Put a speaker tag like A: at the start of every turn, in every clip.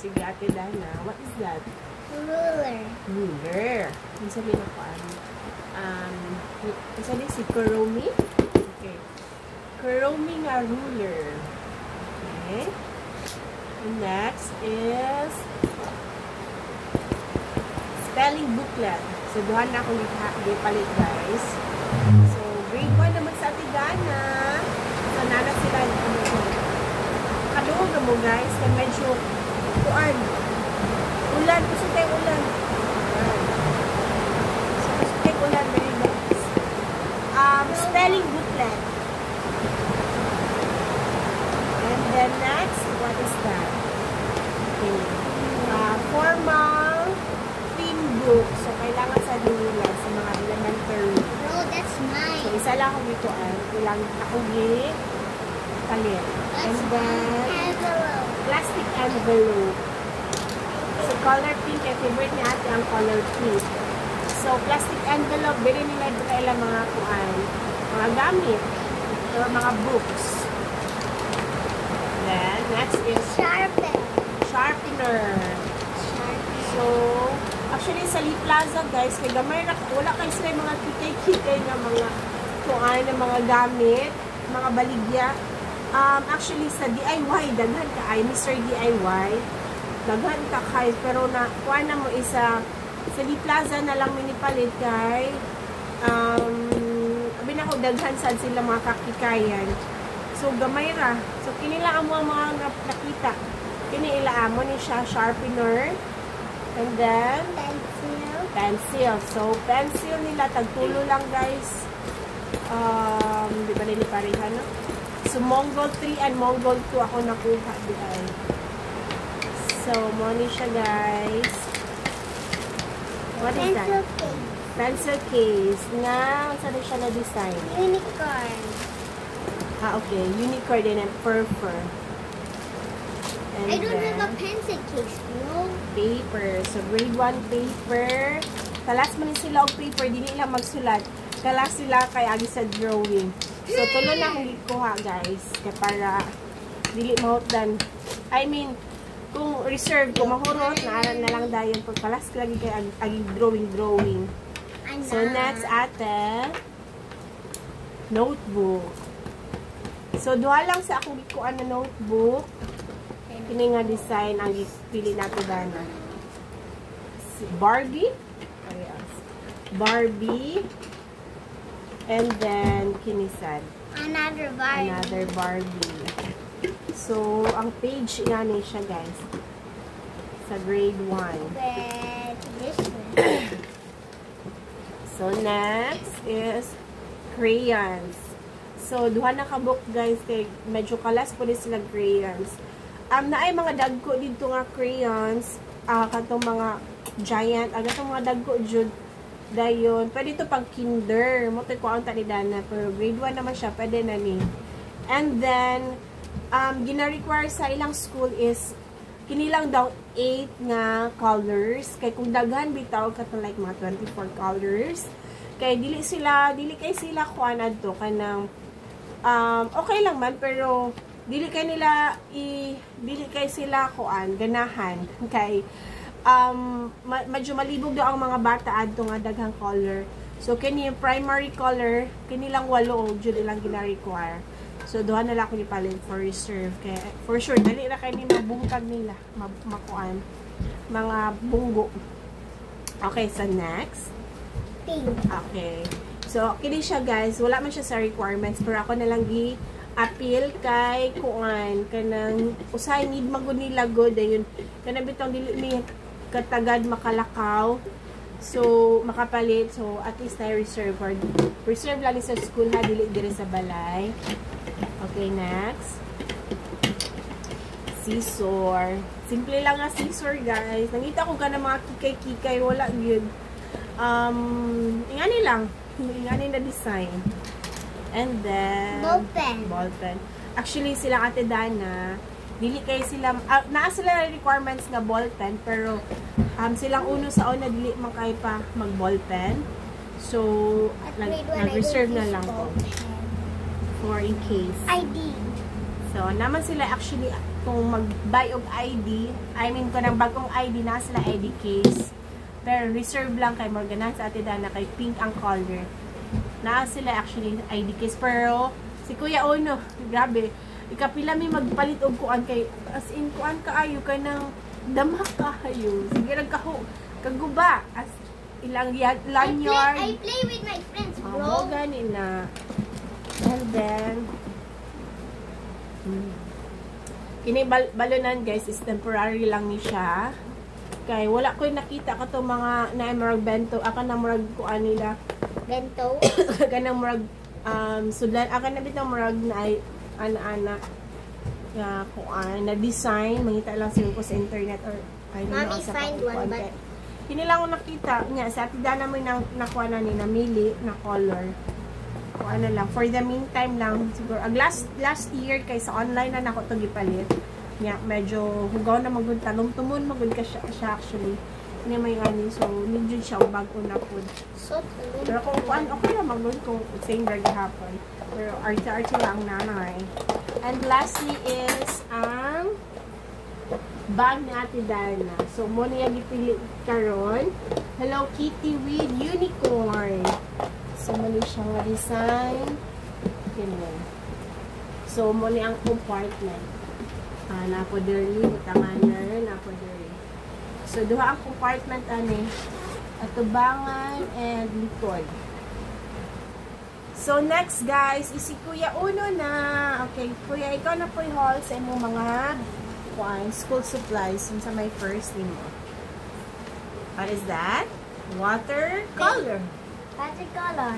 A: Sige, Ate Dana. What is that?
B: Ruler.
A: Ruler. Ang sabihin ako, ang sabihin si Kuromi? Okay. Kuromi nga ruler. Okay. And next is spelling booklet. So, duhan na akong gipalit, guys. So, grade 1 naman sa Ate Dana. So, nana sila kaduog na mo, guys. Kaya medyo kuan. Ulan. Gusto tayo ulan. So, gusto tayo ulan. Very nice. Spelling booklet. And then next, what is that? Okay. Formal theme book. So, kailangan sa nila sa mga elementary.
B: No, that's mine.
A: So, isa lang akong ituan. Kailangan akong palit. And then,
B: envelope.
A: plastic envelope. So, color pink. Yung favorite ni ate ang color pink. So, plastic envelope. Bili nila ito kailang mga kuan. Mga gamit. Or mga books. Then, next is
B: Sharpen.
A: sharpener. So, actually, sa Lee Plaza, guys, kay gamay na, wala kayo sila yung mga kikay-kikay na mga kuan na mga gamit, mga baligya. Actually, sa DIY, daghan ka ay, Mr. DIY, daghan ka kay, pero na, kuan na mo isa, sa Lee Plaza na lang minipalit kay, abin ako, daghan sad sila mga kakikayan. So, gamay ra. So, kinilaan mo ang mga nakita. Kinilaan mo ni siya, sharpener, and then, pencil. So, pencil nila, tagtulo lang, guys. Di ba nila pareha, no? So, Mongol 3 and Mongol 2 ako nakuha, di ay. So, money siya, guys. What is that?
B: Pencil case.
A: Pencil case. Nga, saan siya na-design?
B: Unicorn.
A: Okay. Unicorn din and fur. And
B: I don't
A: then,
B: have a pencil case, no?
A: paper. So, grade 1 paper. Talas man sila og paper, dili lang magsulat. Talas sila kay agi sa drawing. So, tulo na akong ikuha, guys. Kaya para dili mahutdan. I mean, kung reserve, kung mahurot, naaran na lang dayon. Pag talas lagi kay agi drawing. So, next, ate, notebook. So, duha lang sa akong ikuan na notebook. Kini nga design ang pili nato dana. Barbie. Barbie. And then kinisad.
B: Another Barbie.
A: Another Barbie. So, ang page nga ni siya, guys. Sa grade 1.
B: But this one.
A: So, next is crayons. So, duha na ka book, guys. Kay medyo kalas po din sila crayons. Naay mga dagko dito nga crayons, katong mga giant, katong mga dagko jud dayon. Pwede ito pang kinder. Mo tay ko ang tanidana, pero grade 1 naman siya, pwede na ni. And then gina-require sa ilang school is kinilang daw 8 nga colors. Kay kung daghan bitaw katong like mga 24 colors. Kay dili kay sila kuan adto kanang okay lang man, pero dili kay sila kuan ganahan kay medyo malibog daw ang mga bata adto nga daghang color. So kini primary color kini lang 8 jud ilang gina-require. So duha na lang ko ipalit for reserve kay for sure dali ra kay ni mabungkag nila makuan mga bunggo. Okay, so next
B: Pink.
A: okay, so kini siya, guys, wala man siya sa requirements pero ako na lang appeal kay kuan kanang usay need magud nila god ayun kanang bitong dili mi katagad makalakaw, so makapalit, so at least I reserve lang sa school ha, dili dire sa balay. Okay, next scissor. Simple lang nga scissor, guys. Nangita ko ka na mga kikay-kikay, wala yun. Ingani lang, ingani na design. And then ball pen. Actually, sila Ate Dana, dili kay sila, naa sila requirements nga ball pen, pero silang uno sa una dili man kay pa mag ball pen. So, nag-reserve na lang ko for in case.
B: ID.
A: So, naman sila actually, kung mag-buy of ID, I mean, kung ng bagong ID, na sila ID case. Pero reserve lang kay Morgana sa Ate Dana, kay pink ang color. Na sila actually ID case. Pero, si Kuya Ono, grabe, ikapila may magpalit og kuan kay, as in, kuan kaayo ka ng damak kaayo. Sige, kaguba. As ilang lanyard.
B: I play with my friends, bro.
A: Oo, gani na. And then, kini balonan guys is temporary lang ni siya. Kay wala ko nakita kato mga na murag bento, aka na murag kuan nila.
B: Bento.
A: Kanang murag sudlan, aka na bitang murag na ay ana-ana. Ya kuan na design, mangita lang siguro ko sa internet or ay
B: Mommy find one but
A: kini lang ko nakita nya sa Ate Dana mo nang nakuha na ni namili na color. O ano lang, for the meantime lang, siguro, last year, kay sa online na nako ito gipalit. Yeah, medyo, hugaw na magod, talong-tumon magod ka siya actually. Hindi may ani, so, medyo siya, bago na po.
B: so tulog.
A: Pero kung kuan, okay lang magod kung same drag hapon. Pero, arte-arte lang nanay. And lastly is, ang bag ni Ate Dana. So, muna yung ipili karon. Hello Kitty with unicorn. So, mali siyang design. Ganyan. So, mali ang compartment. Napo diri, butanganan, napo diri. So, duha ang compartment, ani. Atubangan and likod. So, next, guys, is si Kuya Uno na. Okay, Kuya, ikaw na po i-haul sa imong mga school supplies sa my first name mo. What is that? Watercolor.
B: Watercolor.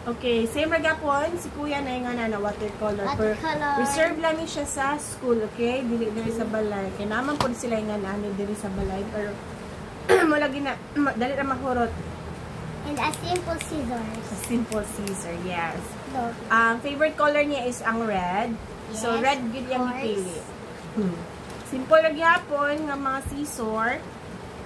A: Okay, same ragapon, si Kuya na yung na watercolor.
B: Watercolor.
A: Reserve lang ni siya sa school, okay? Dili sa balay. Kaya naman po sila yung ano dili sa balay. Pero, malagi na, dali na mahurot.
B: And a simple scissors.
A: A simple scissor, yes.
B: Look.
A: Favorite color niya is ang red. So,
B: Yes,
A: red good yung
B: of course.
A: ipili. Simple ragyapon ng mga scissor.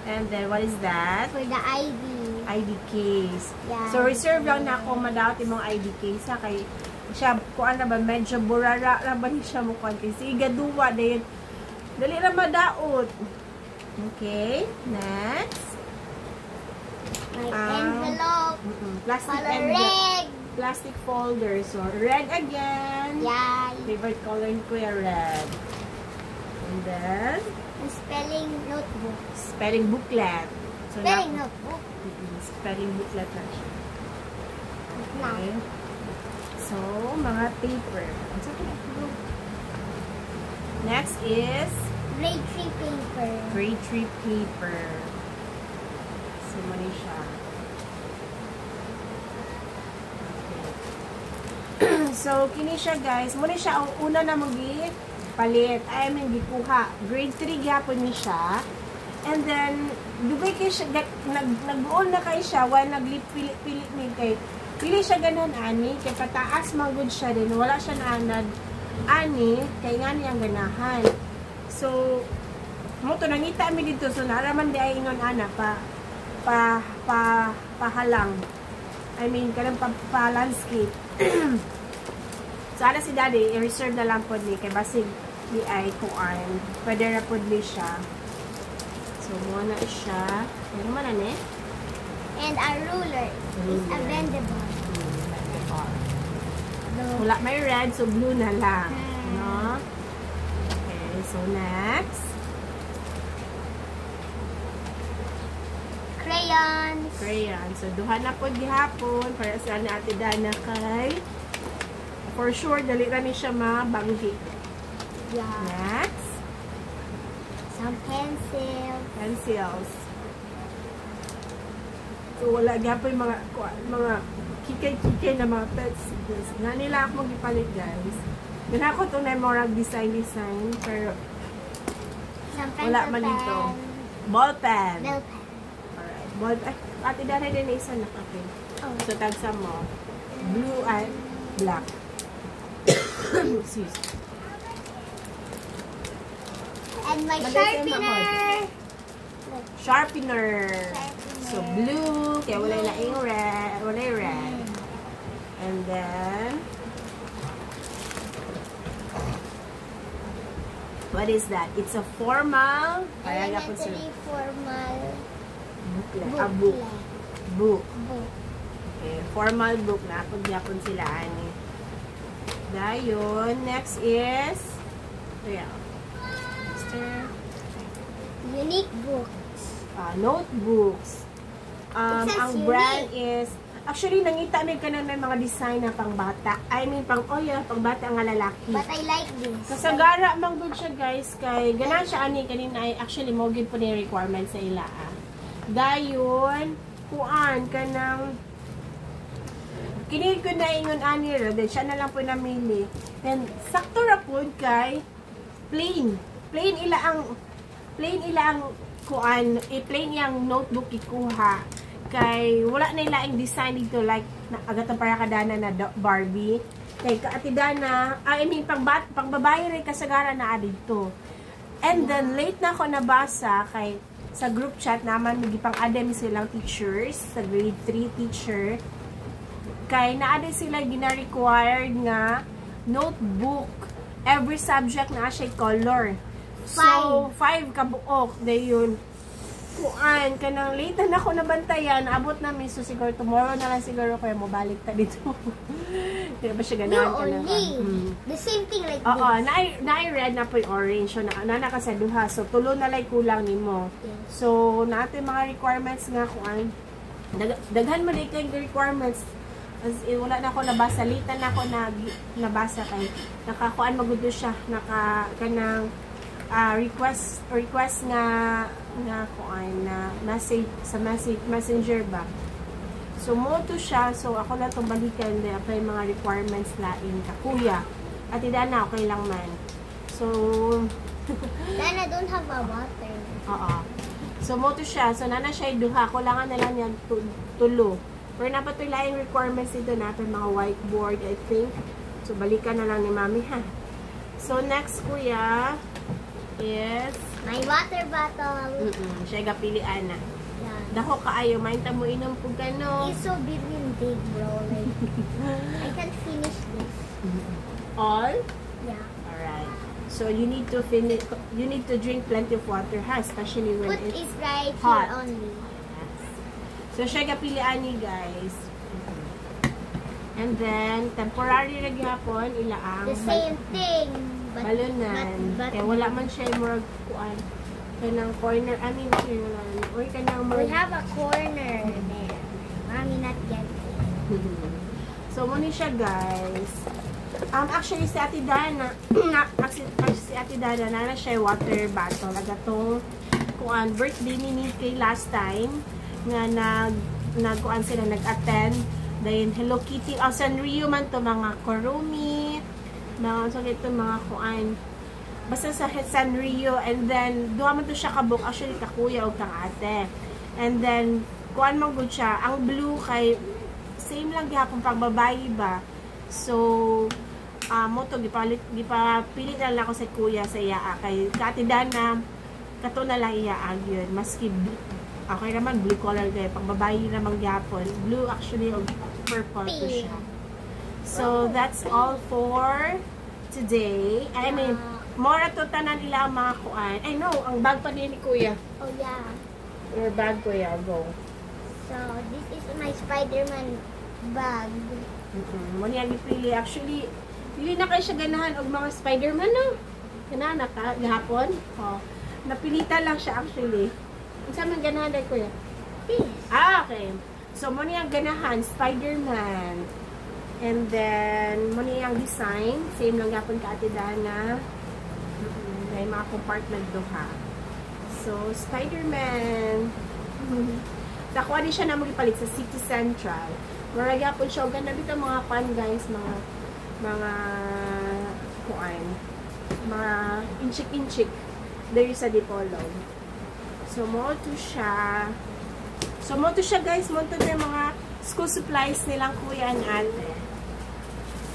A: And then, what is that?
B: For the ID.
A: ID case.
B: Yeah.
A: So, reserve lang na ako madati mong ID case ha. Kay, siya, kuan na ba, medyo burara na ba siya mukhaan. Kasi, gaduwa, dahil, dali na madaot. Okay, next.
B: My envelope.
A: Plastic
B: Color
A: envelope.
B: red.
A: Plastic folder. So, red again.
B: Yeah.
A: Favorite color ni Kuya, red. And then,
B: And spelling notebook.
A: spelling booklet. So,
B: Spelling notebook.
A: spelling booklet na siya.
B: Now.
A: Okay. So, mga paper. Next is
B: Grade 3 paper.
A: grade 3 paper. So, mali siya. Okay. So, kini siya guys. Muna siya ang una na palit. I mean, gikuha. Grade 3 gyapon ni siya. And then, dugay kay siya, nag-uol na kay siya, while nagpilit-pilit ni kay, pili siya ganan, ani, kay pataas magod siya din, wala siya naanad, ani, kay nga niyang ganahan. So, mo to nangita mi dito, so naraman di ay ingon, ana, pahalang. I mean, kanang pa-landscape. So, ana si Daddy, i-reserve na lang po ni, kay basig di ay kuan, pwede na po di siya. So, muna siya. Ano man na eh?
B: And a ruler. It's a bendable.
A: Wala may red, so blue na lang. No? Okay, so next.
B: Crayons.
A: Crayon. So, duha na po gihapon para sa Ate Dana kay for sure, dali na ni siya mabanggi.
B: Yeah.
A: Next.
B: Some pencils.
A: Pencils. So, wala gapon mga kikay-kikay na mga pencils. Nga nila ako mag-ipalit, guys. Ganun ako itong memorable design, pero
B: Some pencil
A: wala man dito.
B: pen.
A: Ball pen.
B: Bell pen.
A: Alright. Ball pen. Ate Dana din na isa na kape.
B: Oh.
A: So, tagsa mo. Blue and black. Excuse.
B: And my
A: Madali
B: sharpener.
A: Sharpener. So, blue. Kaya wala laing red. Wala yung red. And then, What is that? It's a formal.
B: Elementary formal
A: Book.
B: book.
A: Okay, formal book na yapon sila ani. Dayon, next is
B: Unique books.
A: Notebooks.
B: It says
A: Ang
B: unique.
A: brand is actually nangita mi kanan may mga design na pangbata. I mean pangbata nga lalaki.
B: But I like this.
A: Kasagara man gud siya guys kay ganan siya ani kanina ay actually mo gid po ni requirement sa ila. Dayon kuan kanang kini ko na ingon ani ra then siya na lang po namili. Then sakto ra pud kay plain ila ang kuan plain yang notebook ikuha kay wala na ilaing design dito like agatan para kadana na Barbie kay kaatidana I mean pangbabae rin kasagara na dito. And then late na ako nabasa kay sa group chat naman nagipang-add silang teachers sa grade 3 teacher kay naade sila gina-required nga notebook every subject na siya color. So 5 kabuok dayon kuan kanang late na ako nabantayan abot namin so siguro tomorrow na lang siguro kaya mo balik ta dito. Di ba siya ganahan ka na
B: the same thing like
A: oo
B: this.
A: na red na po yung orange so na sa duha so tulo na lang kulang nimo. So natin mga requirements nga kuan daghan man kay requirements as wala na ako nabasa late na ako nabasa kay nakakuan magudo siya kanang request nga kuan na message sa messenger ba. So mo to siya so ako na tong balikan na apply mga requirements lain ka kuya. At idana okay lang man. So
B: Then I don't have a water.
A: oo. So mo to siya so nana siya duha ko lang na lang yan tulo. Pero napatoy laing requirements dito natin mga whiteboard I think. So balikan na lang ni mami ha. So next kuya is
B: My water bottle.
A: siya gapilian na.
B: Yeah.
A: Dako kaayo, main ta mo inom pug kano.
B: It's so big and big, bro. Like, I can't finish this.
A: All?
B: Yeah.
A: Alright. So you need to drink plenty of water ha, especially when
B: Put
A: it's
B: it right
A: hot.
B: here only.
A: Yes. So siya gapilian ni guys. And then temporary ra gyapon ila ang
B: The same thing.
A: balunan.
B: but
A: Kaya wala man siya murag kuan kanang corner. I mean, wala na. Or kanang
B: we
A: murag
B: have a corner there. Mommy not yet.
A: So, muna siya, guys. Actually, si Ate Dana, si Ate Dana, na siya water bottle. Agatong, kuan, birthday ni kay last time, nga nag-kuan sila, nag-attend. Dahil Hello Kitty, Sanrio man to, mga Kurumi, mga, so ito, mga kuan, basta sa Sanrio, and then, duha man to siya kabuk, actually, kakuya o kang ate. And then, kuan man good siya, ang blue kay, same lang gihapon pang babae ba. So, mo to gipapilit na lang ako sa kuya sa iya kay katidana kato na lang iya yun maski okay naman blue color kay pang babae naman gihapon blue actually o purple to siya. So, that's all for today. I mean, more to tanan nila ang mga kuan. I know, ang bag pa din ni kuya.
B: Oh yeah.
A: Your bag kuya, go.
B: So, this is my Spider-Man bag.
A: Mo niya gipili. Actually, pili na kayo siya ganahan og mga Spider-Man, no? Ganahan na ka, gahapon. Oh. Napilita lang siya actually. Ang sa man ganahan dahil kuya?
B: This.
A: Okay. So, mo niya ganahan, Spider-Man. And then, mo niya ang design. Same lang gapon ka Ate Dana. May mga compartment duha. So, Spider-Man. Nakuha din siya na magipalit sa City Central. Maragya po siya. Ganda dito mga pan guys. Mga kuan. Mga inchik-inchik. There sa Dipolo. So, mo to siya. So, mo to siya guys. Mo to yung mga school supplies nilang kuya and ate.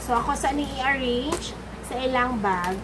A: So, ako sa ni i-arrange sa ilang bag.